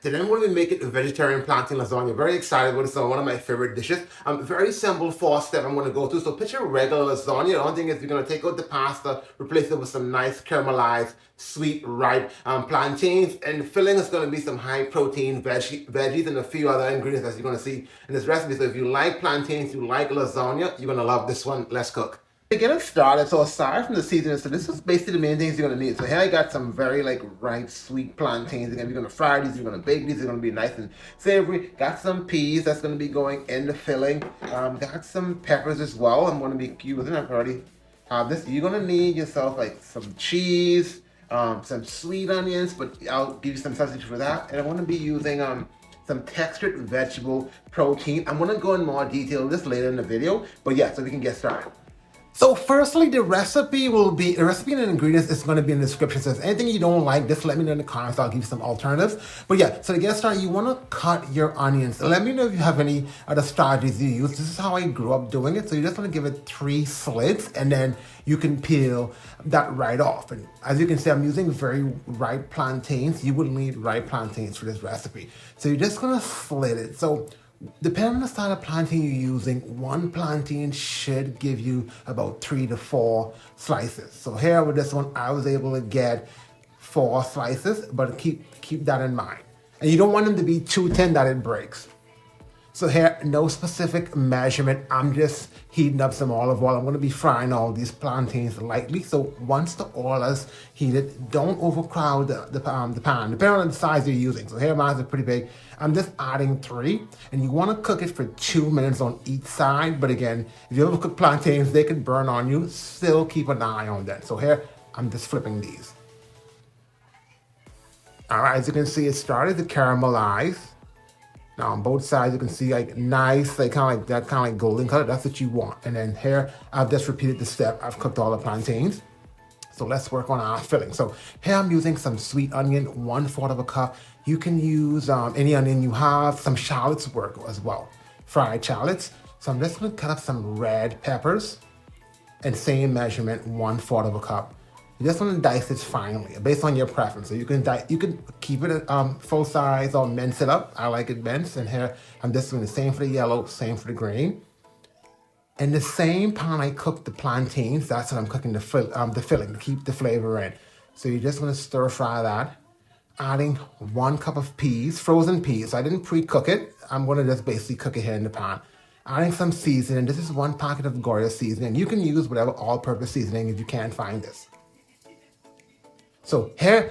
Today I'm going to be making a vegetarian plantain lasagna. Very excited about this. It's one of my favorite dishes. Very simple 4-step I'm going to go through. So picture regular lasagna. The only thing is you're going to take out the pasta, replace it with some nice caramelized, sweet, ripe plantains. And the filling is going to be some high protein veggies and a few other ingredients as you're going to see in this recipe. So if you like plantains, you like lasagna, you're going to love this one. Let's cook. To get it started, so aside from the seasoning, so this is basically the main things you're gonna need. So here I got some very ripe, sweet plantains. Again, you're gonna fry these, you're gonna bake these, they're gonna be nice and savory. Got some peas that's gonna be going in the filling. Got some peppers as well. I'm gonna be using. I've already have this. You're gonna need yourself some cheese, some sweet onions, but I'll give you some substitute for that. And I'm gonna be using some textured vegetable protein. I'm gonna go in more detail this later in the video, but yeah, so we can get started. So firstly, the recipe and the ingredients is going to be in the description. So if anything you don't like, just let me know in the comments. I'll give you some alternatives. But yeah, so to get started, you want to cut your onions. Let me know if you have any other strategies you use. This is how I grew up doing it. So you just want to give it 3 slits and then you can peel that right off. And as you can see, I'm using very ripe plantains. You would need ripe plantains for this recipe. So you're just going to slit it. So depending on the style of plantain you're using, one plantain should give you about 3 to 4 slices. So here with this one, I was able to get 4 slices, but keep that in mind. And you don't want them to be too thin that it breaks. So here, no specific measurement. I'm just heating up some olive oil. I'm going to be frying all these plantains lightly. So once the oil is heated, don't overcrowd the pan, depending on the size you're using. So here mine is pretty big. I'm just adding 3, and you want to cook it for 2 minutes on each side. But again, if you ever cook plantains, they can burn on you. Still keep an eye on that. So here, I'm just flipping these. All right, as you can see, it started to caramelize. Now on both sides, you can see nice, kind of like golden color. That's what you want. And then here, I've just repeated the step. I've cooked all the plantains. So let's work on our filling. So here I'm using some sweet onion, 1/4 of a cup. You can use any onion you have. Some shallots work as well, fried shallots. So I'm just gonna cut up some red peppers and same measurement, 1/4 of a cup. You just want to dice it finely, based on your preference. So you can keep it full size or mince it up. I like it minced. And here I'm just doing the same for the yellow, same for the green. In the same pan I cooked the plantains, that's what I'm cooking the filling to keep the flavor in. So you're just going to stir fry that, adding 1 cup of peas, frozen peas. So I didn't pre-cook it. I'm going to just basically cook it here in the pan. Adding some seasoning. This is 1 packet of Goya seasoning. You can use whatever all-purpose seasoning if you can't find this. So here,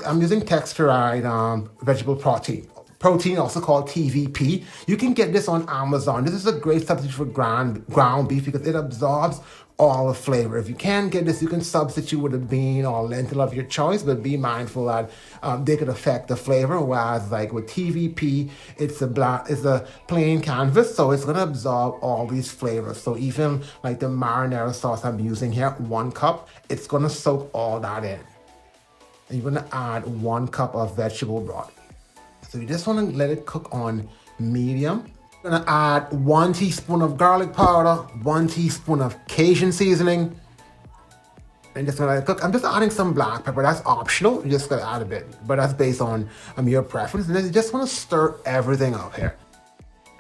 I'm using texturized vegetable protein. Protein, also called TVP. You can get this on Amazon. This is a great substitute for ground beef because it absorbs all the flavor. If you can't get this, you can substitute with a bean or lentil of your choice, but be mindful that they could affect the flavor. Whereas with TVP, it's a plain canvas, so it's gonna absorb all these flavors. So even the marinara sauce I'm using here, 1 cup, it's gonna soak all that in. And you're gonna add 1 cup of vegetable broth. So you just wanna let it cook on medium. You're gonna add 1 teaspoon of garlic powder, 1 teaspoon of Cajun seasoning, and just gonna let it cook. I'm just adding some black pepper, that's optional. You're just gonna add a bit, but that's based on your preference. And then you just wanna stir everything up here.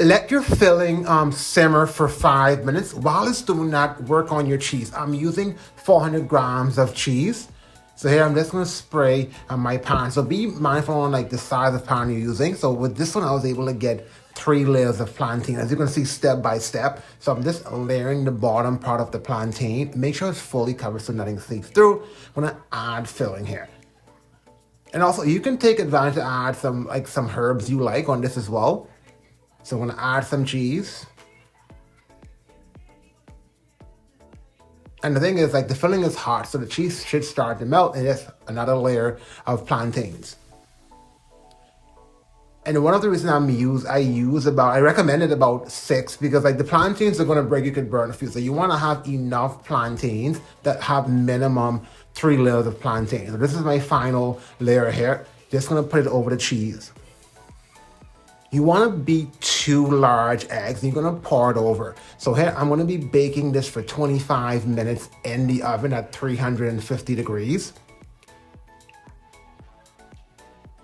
Let your filling simmer for 5 minutes. While it's doing that, work on your cheese. I'm using 400 grams of cheese. So here I'm just gonna spray on my pan. So be mindful on the size of pan you're using. So with this one, I was able to get 3 layers of plantain, as you can see step by step. So I'm just layering the bottom part of the plantain. Make sure it's fully covered so nothing seeps through. I'm gonna add filling here. And also you can take advantage to add some herbs you like on this as well. So I'm gonna add some cheese. And the thing is, the filling is hot, so the cheese should start to melt, and just another layer of plantains. And one of the reasons I recommended about 6 because the plantains are gonna break, you could burn a few. So you wanna have enough plantains that have minimum 3 layers of plantains. So this is my final layer here. Just gonna put it over the cheese. You want to beat 2 large eggs, and you're going to pour it over. So here, I'm going to be baking this for 25 minutes in the oven at 350 degrees.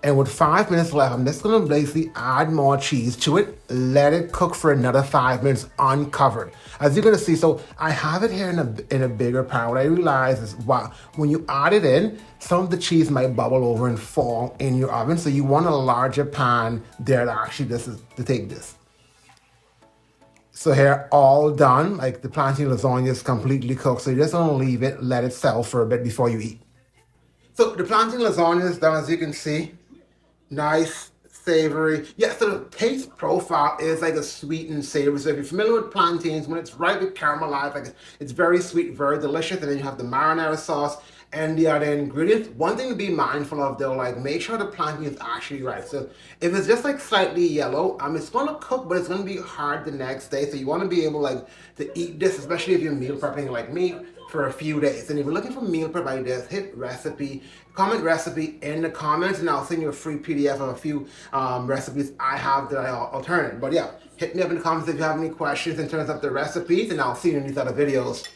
And with 5 minutes left, I'm just gonna basically add more cheese to it, let it cook for another 5 minutes uncovered. As you're gonna see, so I have it here in a bigger pan. What I realize is, wow, when you add it in, some of the cheese might bubble over and fall in your oven. So you want a larger pan there to actually to take this. So here, all done, like the plantain lasagna is completely cooked. So you're just gonna leave it, let it settle for a bit before you eat. So the plantain lasagna is done, as you can see. Nice, savory. Yeah, so the taste profile is like a sweet and savory. So if you're familiar with plantains, when it's right with caramelized, like it's very sweet, very delicious. And then you have the marinara sauce and the other ingredients. One thing to be mindful of though, like make sure the plantain is actually right. So if it's just like slightly yellow, it's gonna cook, but it's gonna be hard the next day. So you wanna be able like to eat this, especially if you're meal prepping like me, for a few days. And if you're looking for meal prep ideas, hit recipe, comment recipe in the comments, and I'll send you a free PDF of a few recipes I have that I alternate. But yeah, hit me up in the comments if you have any questions in terms of the recipes, and I'll see you in these other videos.